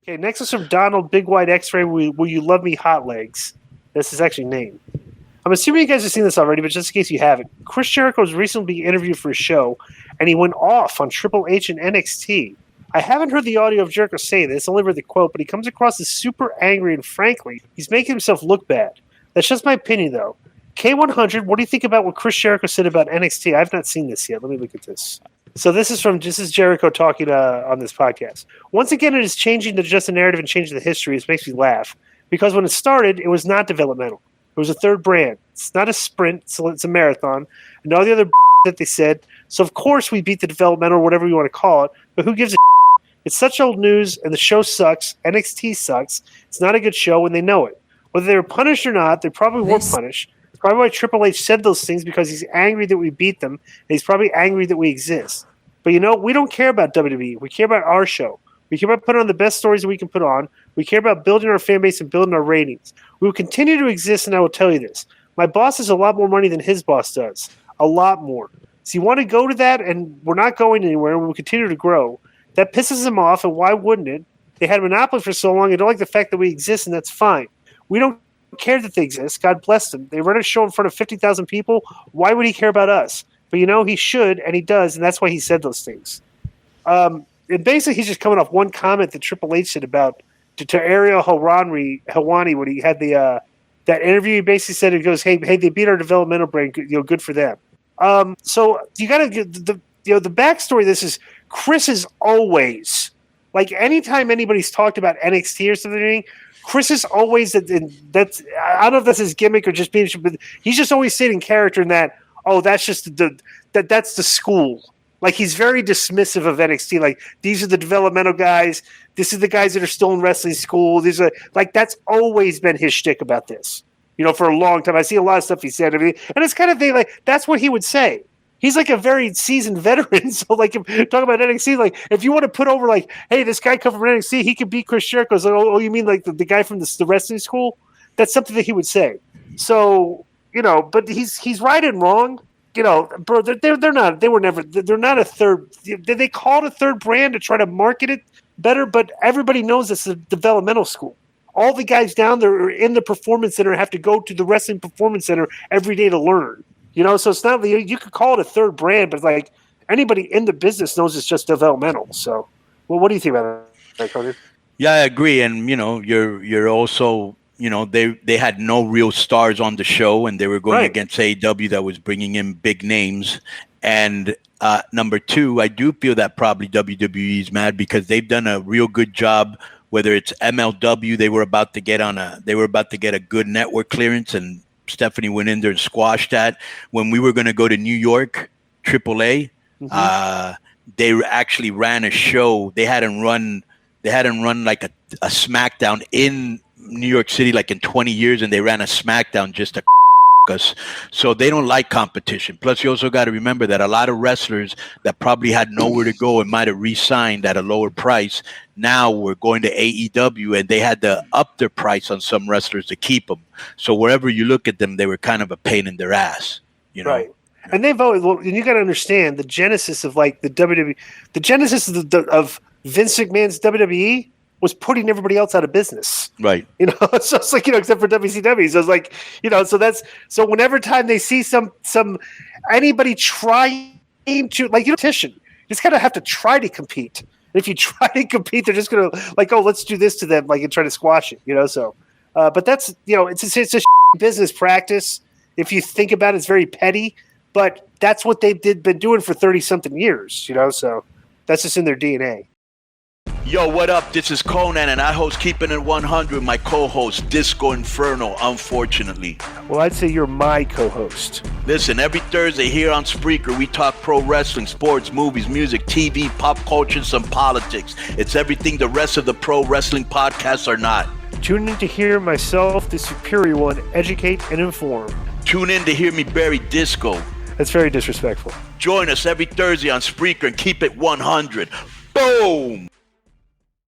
Okay, next is from Donald Big White X-Ray. Will you love me, hot legs? That's his actual name. I'm assuming you guys have seen this already, but just in case you haven't, Chris Jericho was recently interviewed for a show, and he went off on Triple H and NXT. I haven't heard the audio of Jericho say this, only read the quote, but he comes across as super angry, and frankly, he's making himself look bad. That's just my opinion, though. K100, what do you think about what Chris Jericho said about NXT? I've not seen this yet. Let me look at this. So this is Jericho talking on this podcast. Once again, it is changing just the narrative and changing the history. It makes me laugh. Because when it started, it was not developmental. It was a third brand. It's not a sprint, so it's a marathon. And all the other that they said. So, of course, we beat the developmental, or whatever you want to call it. But who gives a It's such old news, and the show sucks. NXT sucks. It's not a good show, and they know it. Whether they were punished or not, they probably weren't punished. It's probably why Triple H said those things, because he's angry that we beat them, and he's probably angry that we exist. But, we don't care about WWE. We care about our show. We care about putting on the best stories that we can put on. We care about building our fan base and building our ratings. We will continue to exist, and I will tell you this. My boss has a lot more money than his boss does. A lot more. So you want to go to that, and we're not going anywhere, and we'll continue to grow. That pisses him off, and why wouldn't it? They had a monopoly for so long, and don't like the fact that we exist, and that's fine. We don't care that they exist. God bless them. They run a show in front of 50,000 people. Why would he care about us? But, he should, and he does, and that's why he said those things. And basically, he's just coming off one comment that Triple H said about to Ariel Helwani when he had that interview. He basically said, "It goes, hey, they beat our developmental brand. Good for them." So you got to get the backstory. Of this is Chris is always like anytime anybody's talked about NXT or something. Chris is always that's I don't know if that's his gimmick or just being, but he's just always staying in character in that. Oh, that's just that's the school. Like, he's very dismissive of NXT. Like, these are the developmental guys. This is the guys that are still in wrestling school. These are that's always been his shtick about this. For a long time. I see a lot of stuff he said. And it's kind of thing like that's what he would say. He's like a very seasoned veteran. So, like, if talking about NXT, like, if you want to put over, like, hey, this guy come from NXT, he could beat Chris Jericho. It's like, oh, you mean like the guy from the wrestling school? That's something that he would say. So, but he's right and wrong. Bro, they're not. They were never. They're not a third. They call it a third brand to try to market it better, but everybody knows it's a developmental school. All the guys down there are in the performance center have to go to the wrestling performance center every day to learn. So it's not. You could call it a third brand, but like anybody in the business knows it's just developmental. So, well, what do you think about that, Konnan? Yeah, I agree, and you're also. They had no real stars on the show, and they were going against AEW that was bringing in big names. And number two, I do feel that probably WWE is mad because they've done a real good job. Whether it's MLW, they were about to get a good network clearance, and Stephanie went in there and squashed that. When we were going to go to New York, AAA, they actually ran a show. They hadn't run like a SmackDown in New York City like in 20 years, and they ran a SmackDown just to us. So they don't like competition. Plus, you also got to remember that a lot of wrestlers that probably had nowhere to go and might have re-signed at a lower price now were going to AEW, and they had to up their price on some wrestlers to keep them. So wherever you look at them, they were kind of a pain in their ass. Right. And they've always, and you got to understand the genesis of like the WWE, the genesis of Vince McMahon's WWE was putting everybody else out of business. Right. So it's like, except for WCW. So it's like, so whenever time they see anybody trying to, like, competition, you just kind of have to try to compete. And if you try to compete, they're just going to like, oh, let's do this to them, like, and try to squash it, so, but that's, it's a business practice. If you think about it, it's very petty, but that's what they've been doing for 30 something years, so that's just in their DNA. Yo, what up? This is Konnan, and I host Keeping It 100, my co-host, Disco Inferno, unfortunately. Well, I'd say you're my co-host. Listen, every Thursday here on Spreaker, we talk pro wrestling, sports, movies, music, TV, pop culture, and some politics. It's everything the rest of the pro wrestling podcasts are not. Tune in to hear myself, the superior one, educate and inform. Tune in to hear me bury Disco. That's very disrespectful. Join us every Thursday on Spreaker and keep it 100. Boom!